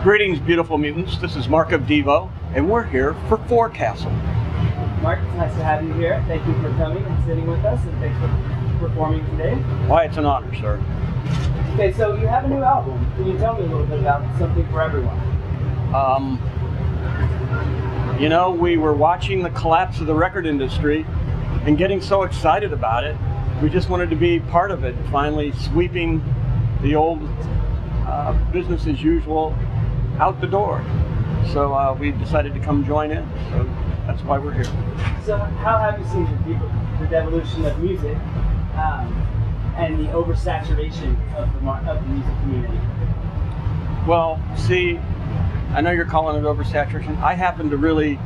Greetings, beautiful mutants. This is Mark of DEVO, and we're here for Forecastle. Mark, it's nice to have you here. Thank you for coming and sitting with us, and thanks for performing today. Why, it's an honor, sir. Okay, so you have a new album. Can you tell me a little bit about Something for Everyone? You know, we were watching the collapse of the record industry and getting so excited about it. We just wanted to be part of it, finally sweeping the old business as usual out the door. So we decided to come join in. So that's why we're here. So how have you seen the devolution of music and the oversaturation of the music community? Well, see, I know you're calling it oversaturation. I happen to really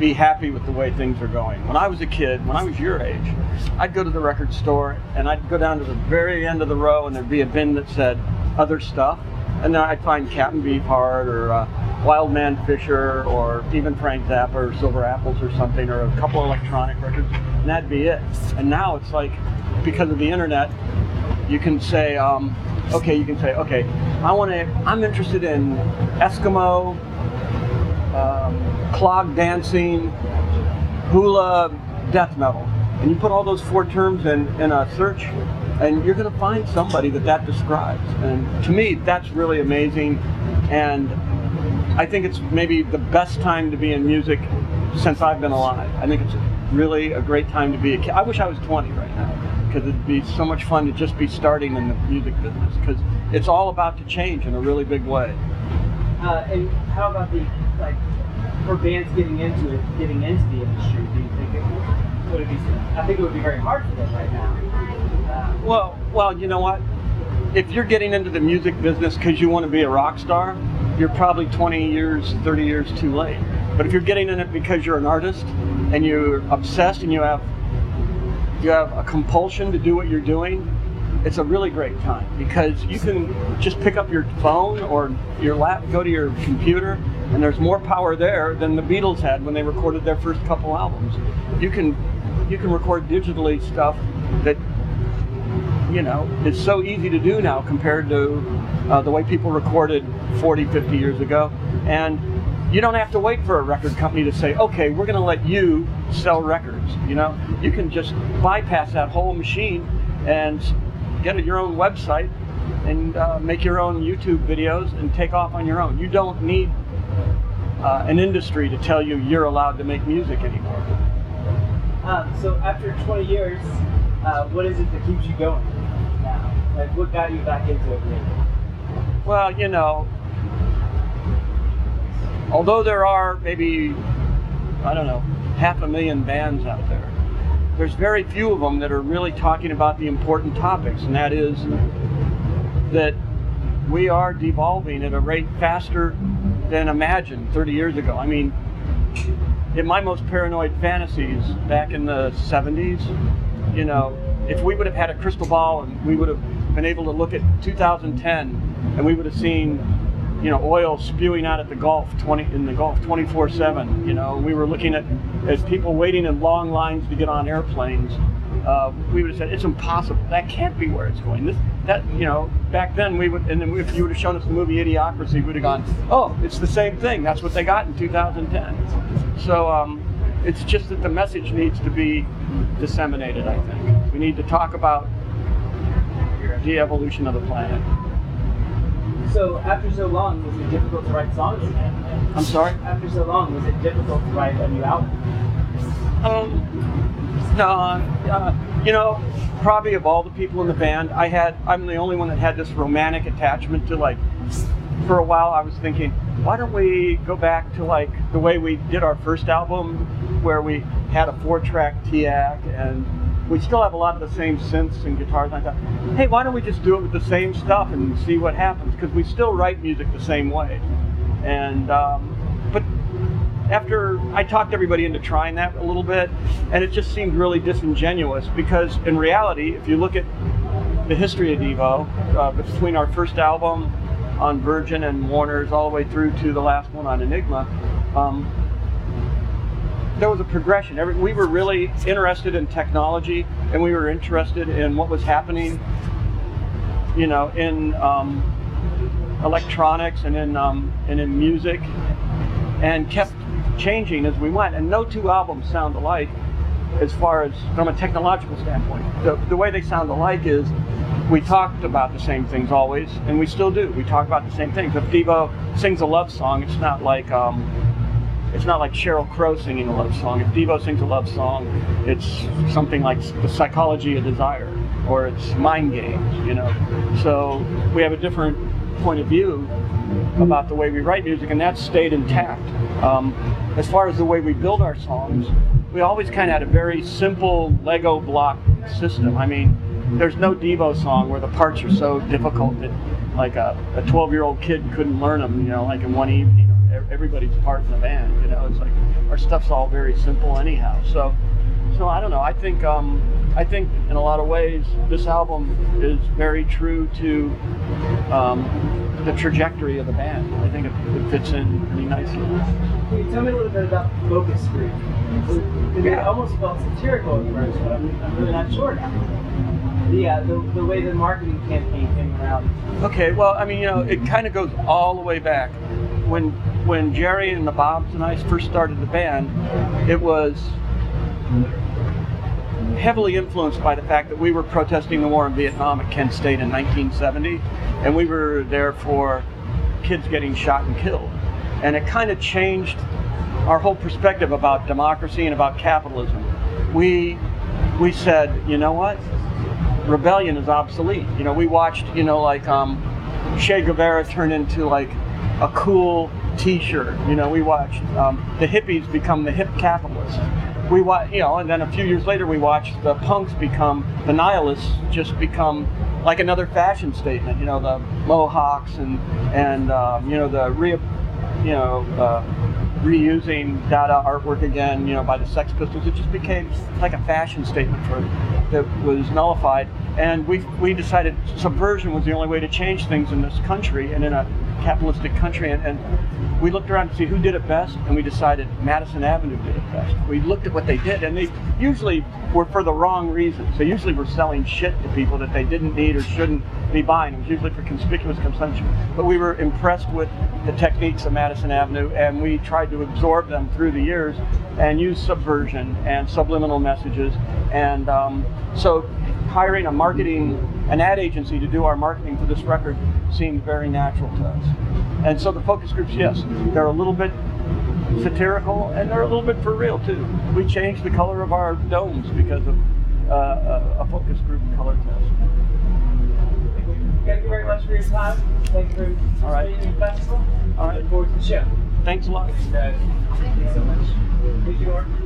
be happy with the way things are going. When I was a kid, when I was your age, I'd go to the record store and I'd go down to the very end of the row and there'd be a bin that said other stuff. And then I'd find Captain Beefheart or Wild Man Fisher or even Frank Zappa or Silver Apples or something, or a couple of electronic records, and that'd be it. And now it's like, because of the internet, you can say, okay, I'm interested in Eskimo, clog dancing, hula, death metal. And you put all those four terms in a search, and you're going to find somebody that describes. And to me, that's really amazing. And I think it's maybe the best time to be in music since I've been alive. I think it's really a great time to be a kid. I wish I was 20 right now, because it'd be so much fun to just be starting in the music business, because it's all about to change in a really big way. And how about for bands getting into the industry? Do you think would it be? I think it would be very hard for them right now. Well, you know what? If you're getting into the music business because you want to be a rock star, you're probably 20 years, 30 years too late. But if you're getting in it because you're an artist and you're obsessed and you have a compulsion to do what you're doing, it's a really great time, because you can just pick up your phone or go to your computer, and there's more power there than the Beatles had when they recorded their first couple albums. You can record digitally stuff that, you know, is so easy to do now compared to the way people recorded 40, 50 years ago. And you don't have to wait for a record company to say, okay, we're going to let you sell records. You know, you can just bypass that whole machine and get your own website and make your own YouTube videos and take off on your own. You don't need an industry to tell you you're allowed to make music anymore. So after 20 years, what is it that keeps you going now? Like, what got you back into it really? Well, you know, although there are maybe, 500,000 bands out there, there's very few of them that are really talking about the important topics, and that is that we are devolving at a rate faster than imagined 30 years ago. I mean, in my most paranoid fantasies back in the 70s, you know, if we would have had a crystal ball and we would have been able to look at 2010 and we would have seen, you know, oil spewing out at the Gulf 24/7. You know, we were looking at people waiting in long lines to get on airplanes. We would have said it's impossible. That can't be where it's going. Back then we would, and then if you would have shown us the movie Idiocracy, we would have gone, oh, it's the same thing. That's what they got in 2010. So it's just that the message needs to be disseminated. I think we need to talk about the evolution of the planet. So after so long, was it difficult to write songs again? I'm sorry? After so long, was it difficult to write a new album? You know, probably of all the people in the band, I'm the only one that had this romantic attachment to, like, for a while I was thinking, why don't we go back to like the way we did our first album, where we had a 4-track TAC and we still have a lot of the same synths and guitars. And I thought, hey, why don't we just do it with the same stuff and see what happens? Because we still write music the same way. And but after I talked everybody into trying that a little bit, and it just seemed really disingenuous, because in reality, if you look at the history of DEVO, between our first album on Virgin and Warner's all the way through to the last one on Enigma, there was a progression. We were really interested in technology, and we were interested in what was happening, you know, in electronics and in music, and kept changing as we went. And no two albums sound alike as far as from a technological standpoint. The way they sound alike is we talked about the same things always, and we still do. We talk about the same things. If Devo sings a love song, it's not like Sheryl Crow singing a love song. If Devo sings a love song, it's something like The Psychology of Desire, or it's Mind Games, you know. So we have a different point of view about the way we write music, and that's stayed intact. As far as the way we build our songs, we always kind of had a very simple Lego block system. I mean, there's no Devo song where the parts are so difficult that like a 12-year-old kid couldn't learn them, you know, like in one evening. Everybody's part in the band, you know. It's like our stuff's all very simple anyhow. So I don't know. I think in a lot of ways this album is very true to the trajectory of the band. I think it fits in pretty nicely. Can you tell me a little bit about the focus group? It almost felt satirical at first, but I'm really not sure now. The way the marketing campaign came around. Okay, well, I mean, you know, it kind of goes all the way back. When Jerry and the Bobs and I first started the band, it was heavily influenced by the fact that we were protesting the war in Vietnam at Kent State in 1970, and we were there for kids getting shot and killed. And it kind of changed our whole perspective about democracy and about capitalism. We said, you know what? Rebellion is obsolete. You know, we watched, you know, like Che Guevara turn into like a cool T-shirt. You know, we watched the hippies become the hip capitalists. We watched, you know, and then a few years later we watched the punks become, the nihilists just become like another fashion statement. You know, the mohawks and you know, the reusing Dada artwork again, you know, by the Sex Pistols. It just became like a fashion statement that was nullified. And we decided subversion was the only way to change things in this country and in a capitalistic country. And we looked around to see who did it best, and we decided Madison Avenue did it best. We looked at what they did, and they usually were for the wrong reasons. They usually were selling shit to people that they didn't need or shouldn't be buying. It was usually for conspicuous consumption. But we were impressed with the techniques of Madison Avenue, and we tried to absorb them through the years and use subversion and subliminal messages. And so hiring an ad agency to do our marketing for this record seemed very natural to us. And so the focus groups, yes, they're a little bit satirical and they're a little bit for real too. We changed the color of our domes because of a focus group color test. Thank you very much for your time. Thank you for participating in the festival. All right. Look forward to the show. Thanks a lot. Thank you so much. Thank you, Cory.